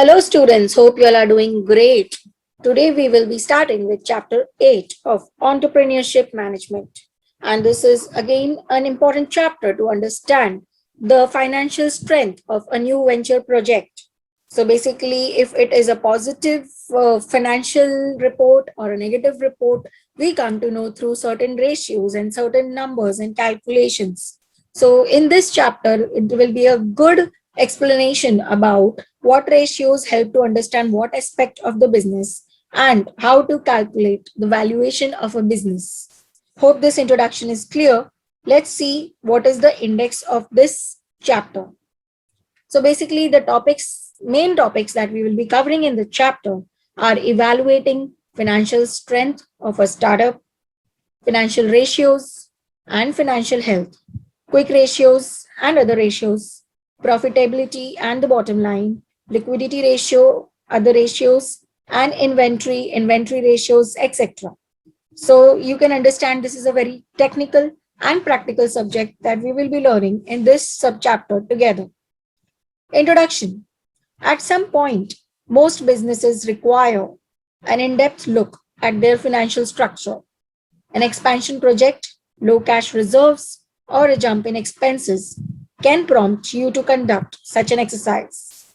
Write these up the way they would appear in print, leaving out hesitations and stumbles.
Hello students, hope you all are doing great. Today we will be starting with chapter 8 of entrepreneurship management. And this is again an important chapter to understand the financial strength of a new venture project. So basically if it is a positive financial report or a negative report, we come to know through certain ratios and certain numbers and calculations. So in this chapter, it will be a good explanation about what ratios help to understand what aspect of the business and how to calculate the valuation of a business. Hope this introduction is clear. Let's see what is the index of this chapter. So basically the main topics that we will be covering in the chapter are evaluating financial strength of a startup, financial ratios and financial health, quick ratios and other ratios, profitability and the bottom line, liquidity ratio, other ratios, and inventory ratios, etc. So you can understand this is a very technical and practical subject that we will be learning in this subchapter together. Introduction. At some point, most businesses require an in-depth look at their financial structure. An expansion project, low cash reserves, or a jump in expenses can prompt you to conduct such an exercise.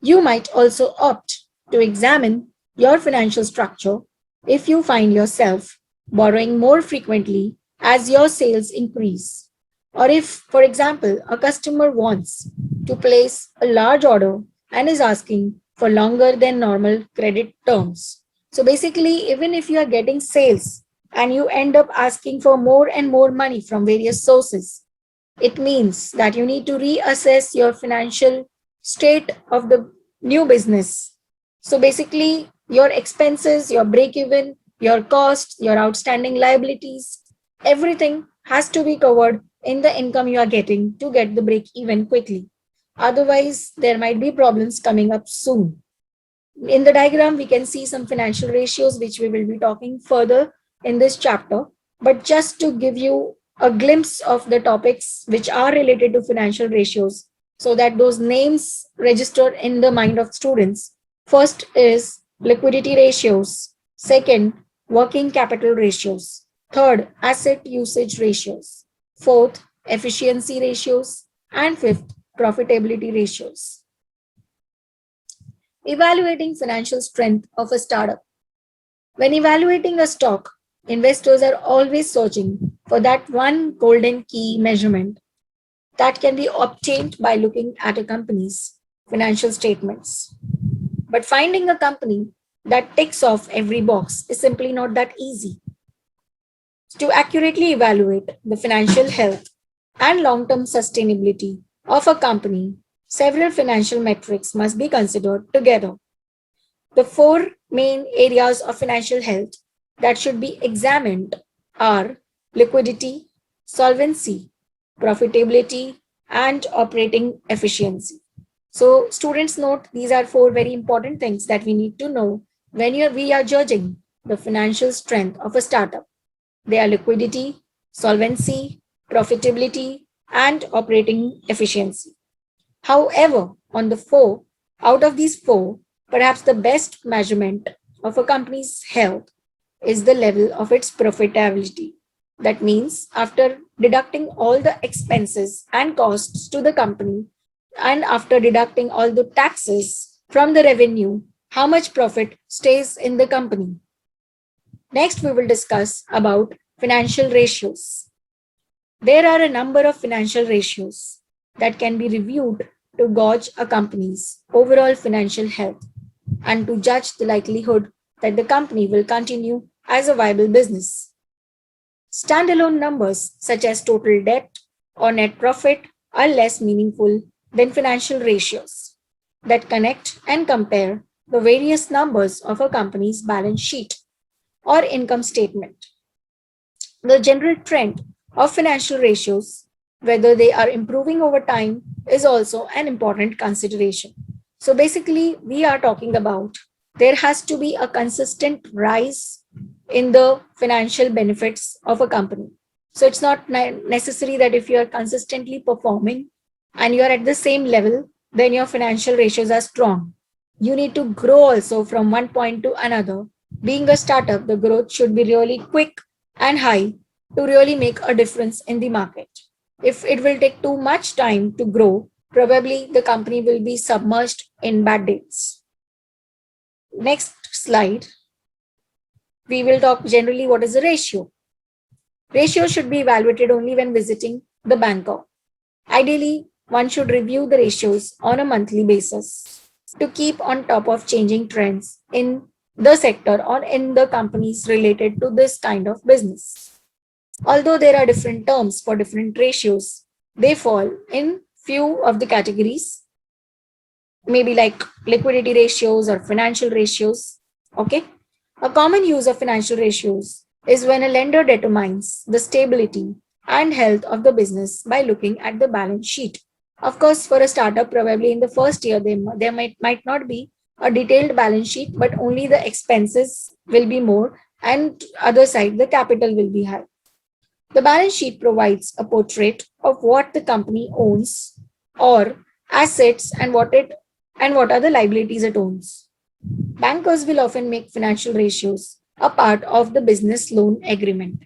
You might also opt to examine your financial structure if you find yourself borrowing more frequently as your sales increase. Or if, for example, a customer wants to place a large order and is asking for longer than normal credit terms. So basically, even if you are getting sales and you end up asking for more and more money from various sources, it means that you need to reassess your financial state of the new business. So basically, your expenses, your break even, your costs, your outstanding liabilities, everything has to be covered in the income you are getting to get the break even quickly. Otherwise, there might be problems coming up soon. In the diagram, we can see some financial ratios, which we will be talking further in this chapter. But just to give you a glimpse of the topics which are related to financial ratios, so that those names register in the mind of students. First is liquidity ratios. Second, working capital ratios. Third, asset usage ratios. Fourth, efficiency ratios. And fifth, profitability ratios. Evaluating financial strength of a startup. When evaluating a stock, investors are always searching for that one golden key measurement that can be obtained by looking at a company's financial statements. But finding a company that ticks off every box is simply not that easy. To accurately evaluate the financial health and long term sustainability of a company, several financial metrics must be considered together. The four main areas of financial health that should be examined are liquidity, solvency, profitability, and operating efficiency. So, students note these are four very important things that we need to know when we are judging the financial strength of a startup. They are liquidity, solvency, profitability, and operating efficiency. However, out of these four, perhaps the best measurement of a company's health is the level of its profitability. That means after deducting all the expenses and costs to the company, and after deducting all the taxes from the revenue, how much profit stays in the company. Next, we will discuss about financial ratios. There are a number of financial ratios that can be reviewed to gauge a company's overall financial health and to judge the likelihood that the company will continue as a viable business. Standalone numbers such as total debt or net profit are less meaningful than financial ratios that connect and compare the various numbers of a company's balance sheet or income statement. The general trend of financial ratios, whether they are improving over time, is also an important consideration. So basically, we are talking about there has to be a consistent rise in the financial benefits of a company. So it's not necessary that if you are consistently performing and you are at the same level, then your financial ratios are strong. You need to grow also from one point to another. Being a startup, the growth should be really quick and high to really make a difference in the market. If it will take too much time to grow, probably the company will be submerged in bad debts. Next slide, we will talk generally what is the ratio. Ratio should be evaluated only when visiting the banker. Ideally, one should review the ratios on a monthly basis to keep on top of changing trends in the sector or in the companies related to this kind of business. Although there are different terms for different ratios, they fall in few of the categories, maybe like liquidity ratios or financial ratios. Okay. A common use of financial ratios is when a lender determines the stability and health of the business by looking at the balance sheet. Of course, for a startup, probably in the first year, there might not be a detailed balance sheet, but only the expenses will be more, and other side, the capital will be high. The balance sheet provides a portrait of what the company owns or assets and what are the liabilities it owns. Bankers will often make financial ratios a part of the business loan agreement.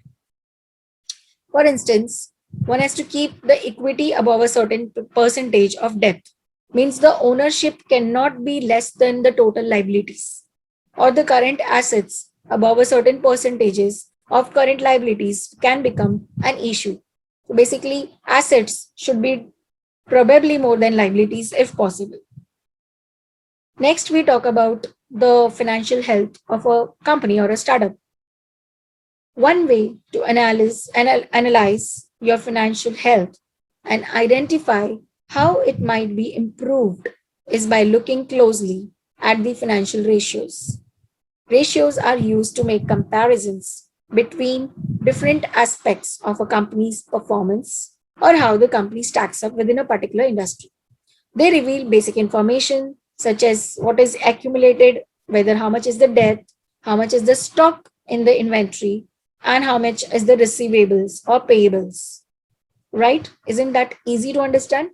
For instance, one has to keep the equity above a certain percentage of debt, means the ownership cannot be less than the total liabilities, or the current assets above a certain percentages of current liabilities can become an issue. So basically, assets should be probably more than liabilities if possible. Next, we talk about the financial health of a company or a startup. One way to analyze your financial health and identify how it might be improved is by looking closely at the financial ratios. Ratios are used to make comparisons between different aspects of a company's performance or how the company stacks up within a particular industry. They reveal basic information such as what is accumulated, whether how much is the debt, how much is the stock in the inventory, and how much is the receivables or payables. Right? Isn't that easy to understand?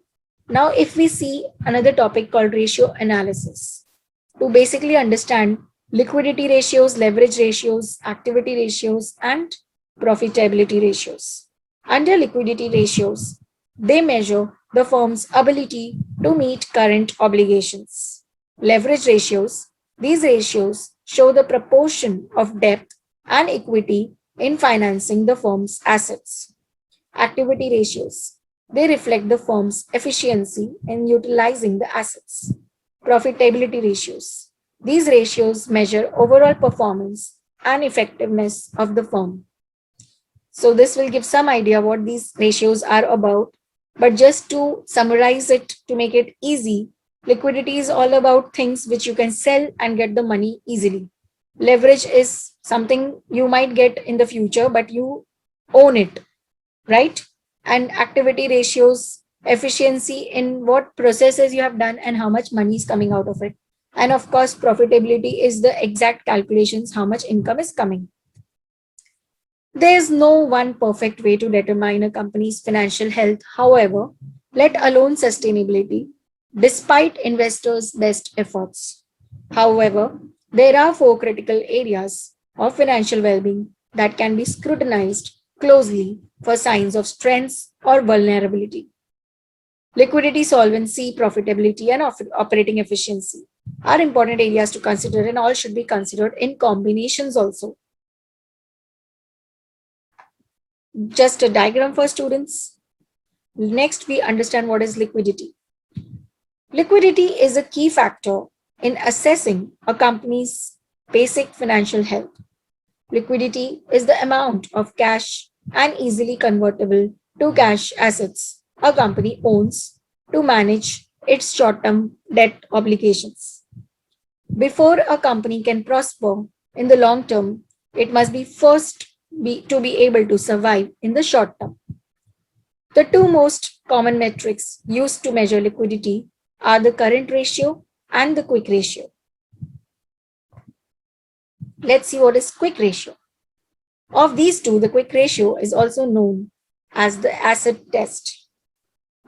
Now, if we see another topic called ratio analysis, to basically understand liquidity ratios, leverage ratios, activity ratios, and profitability ratios. Under liquidity ratios, they measure the firm's ability to meet current obligations. Leverage ratios, these ratios show the proportion of debt and equity in financing the firm's assets. Activity ratios, they reflect the firm's efficiency in utilizing the assets. Profitability ratios, these ratios measure overall performance and effectiveness of the firm. So this will give some idea what these ratios are about. But just to summarize it, to make it easy, liquidity is all about things which you can sell and get the money easily. Leverage is something you might get in the future, but you own it, right? And activity ratios, efficiency in what processes you have done and how much money is coming out of it. And of course, profitability is the exact calculations, how much income is coming. There's no one perfect way to determine a company's financial health, however, let alone sustainability, despite investors' best efforts. However, there are four critical areas of financial well being that can be scrutinized closely for signs of strengths or vulnerability. Liquidity, solvency, profitability, and operating efficiency are important areas to consider, and all should be considered in combinations also. Just a diagram for students. Next, we understand what is liquidity. Liquidity is a key factor in assessing a company's basic financial health. Liquidity is the amount of cash and easily convertible to cash assets a company owns to manage its short-term debt obligations. Before a company can prosper in the long term, it must be first to be able to survive in the short term. The two most common metrics used to measure liquidity are the current ratio and the quick ratio. Let's see what is quick ratio. Of these two, the quick ratio is also known as the acid test.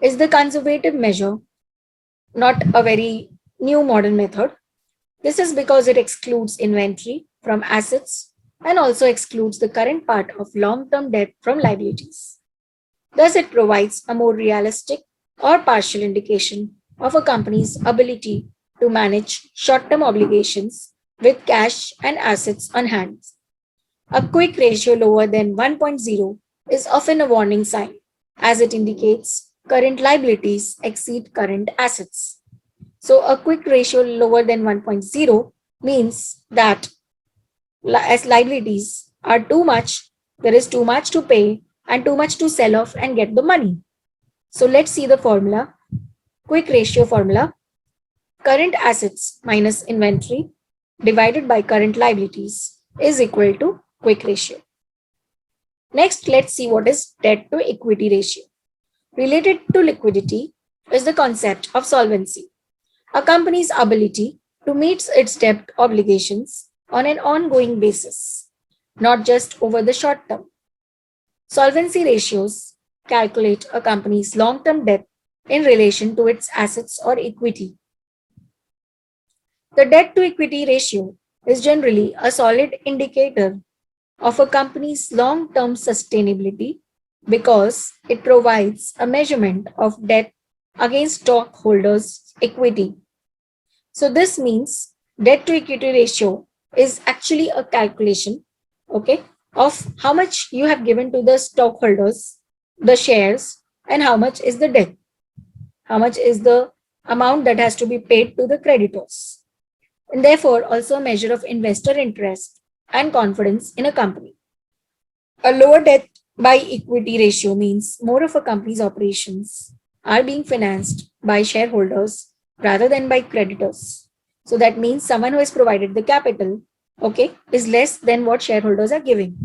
Is the conservative measure, not a very new modern method. This is because it excludes inventory from assets and also excludes the current part of long-term debt from liabilities. Thus, it provides a more realistic or partial indication of a company's ability to manage short-term obligations with cash and assets on hand. A quick ratio lower than 1.0 is often a warning sign, as it indicates current liabilities exceed current assets. So, a quick ratio lower than 1.0 means that as liabilities are too much, there is too much to pay and too much to sell off and get the money. So, let's see the formula. Quick ratio formula: current assets minus inventory divided by current liabilities is equal to quick ratio. Next, let's see what is debt to equity ratio. Related to liquidity is the concept of solvency, a company's ability to meet its debt obligations on an ongoing basis, not just over the short term. Solvency ratios calculate a company's long term debt in relation to its assets or equity. The debt to equity ratio is generally a solid indicator of a company's long term sustainability because it provides a measurement of debt against stockholders' equity. So, this means debt to equity ratio is actually a calculation, okay, of how much you have given to the stockholders, the shares, and how much is the debt, how much is the amount that has to be paid to the creditors, and therefore also a measure of investor interest and confidence in a company. A lower debt by equity ratio means more of a company's operations are being financed by shareholders rather than by creditors. So that means someone who has provided the capital, okay, is less than what shareholders are giving.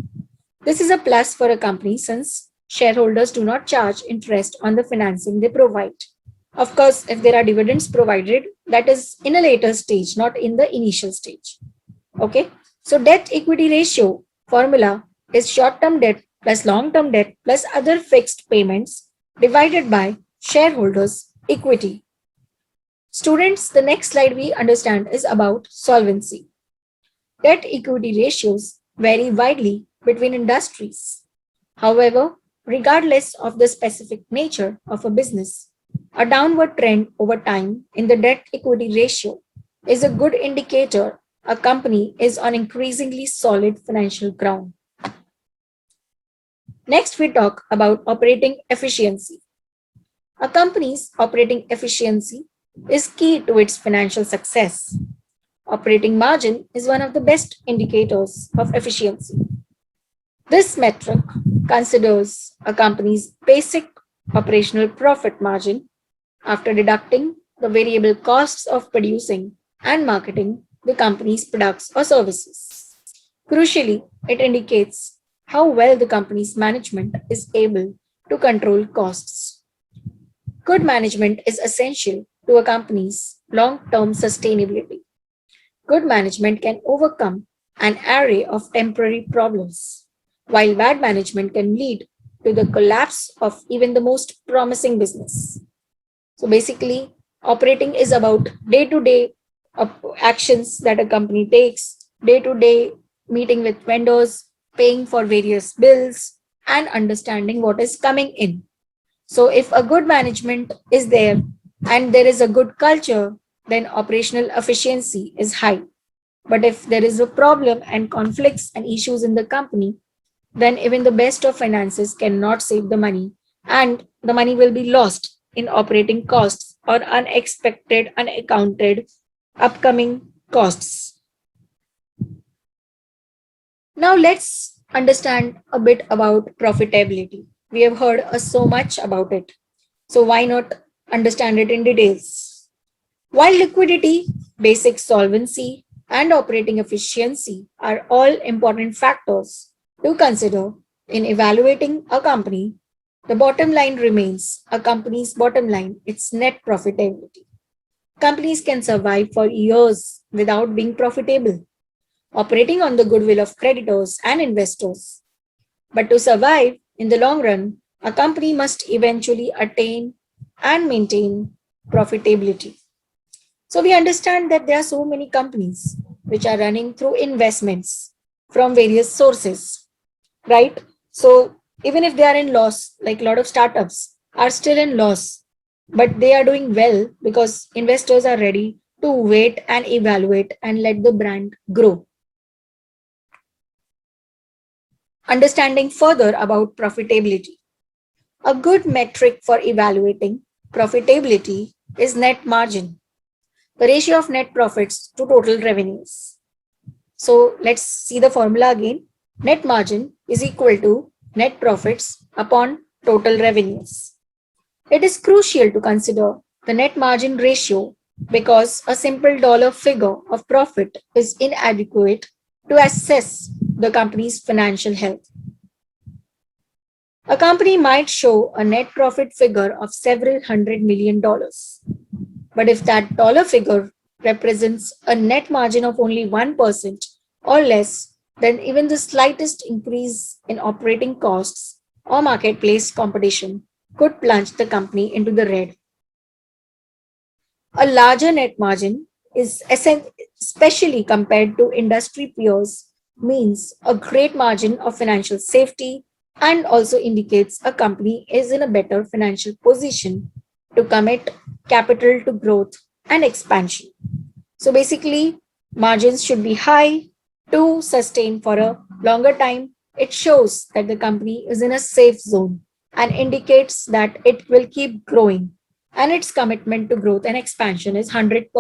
This is a plus for a company since shareholders do not charge interest on the financing they provide. Of course, if there are dividends provided, that is in a later stage, not in the initial stage. Okay, so debt equity ratio formula is short term debt plus long term debt plus other fixed payments divided by shareholders' equity. Students, the next slide we understand is about solvency. Debt equity ratios vary widely between industries. However, regardless of the specific nature of a business, a downward trend over time in the debt equity ratio is a good indicator a company is on increasingly solid financial ground. Next, we talk about operating efficiency. A company's operating efficiency is key to its financial success. Operating margin is one of the best indicators of efficiency. This metric considers a company's basic operational profit margin after deducting the variable costs of producing and marketing the company's products or services. Crucially, it indicates how well the company's management is able to control costs. Good management is essential to a company's long term sustainability. Good management can overcome an array of temporary problems, while bad management can lead to the collapse of even the most promising business. So basically, operating is about day to day actions that a company takes, day to day meeting with vendors, paying for various bills, and understanding what is coming in. So, if a good management is there and there is a good culture, then operational efficiency is high. But if there is a problem and conflicts and issues in the company, then even the best of finances cannot save the money, and the money will be lost in operating costs or unexpected, unaccounted upcoming costs. Now, let's understand a bit about profitability. We have heard so much about it. So, why not understand it in details? While liquidity, basic solvency, and operating efficiency are all important factors to consider in evaluating a company, the bottom line remains a company's bottom line, its net profitability. Companies can survive for years without being profitable, operating on the goodwill of creditors and investors. But to survive in the long run, a company must eventually attain and maintain profitability. So we understand that there are so many companies which are running through investments from various sources, right? So even if they are in loss, like a lot of startups are still in loss, but they are doing well because investors are ready to wait and evaluate and let the brand grow. Understanding further about profitability. A good metric for evaluating profitability is net margin, the ratio of net profits to total revenues. So let's see the formula again. Net margin is equal to net profits upon total revenues. It is crucial to consider the net margin ratio because a simple dollar figure of profit is inadequate to assess the company's financial health. A company might show a net profit figure of several $100 million. But if that dollar figure represents a net margin of only 1% or less, then even the slightest increase in operating costs or marketplace competition could plunge the company into the red. A larger net margin is especially compared to industry peers means a great margin of financial safety and also indicates a company is in a better financial position to commit capital to growth and expansion. So basically, margins should be high to sustain for a longer time. It shows that the company is in a safe zone and indicates that it will keep growing and its commitment to growth and expansion is 100%.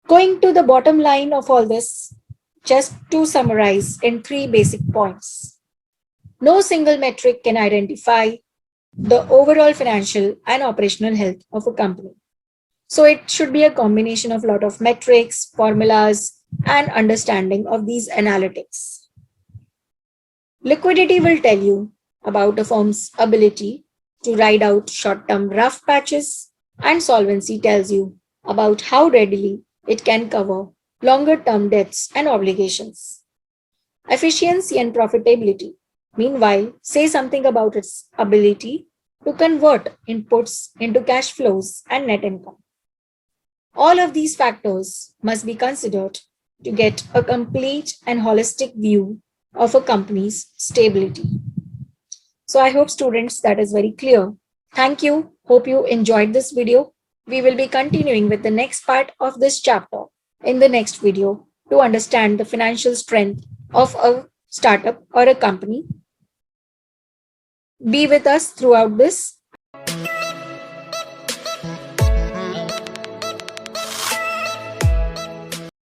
Going to the bottom line of all this, just to summarize in three basic points. No single metric can identify the overall financial and operational health of a company. So it should be a combination of a lot of metrics, formulas, and understanding of these analytics. Liquidity will tell you about a firm's ability to ride out short-term rough patches, and solvency tells you about how readily it can cover longer-term debts and obligations. Efficiency and profitability, meanwhile, say something about its ability to convert inputs into cash flows and net income. All of these factors must be considered to get a complete and holistic view of a company's stability. So I hope students that is very clear. Thank you. Hope you enjoyed this video. We will be continuing with the next part of this chapter in the next video to understand the financial strength of a startup or a company. Be with us throughout this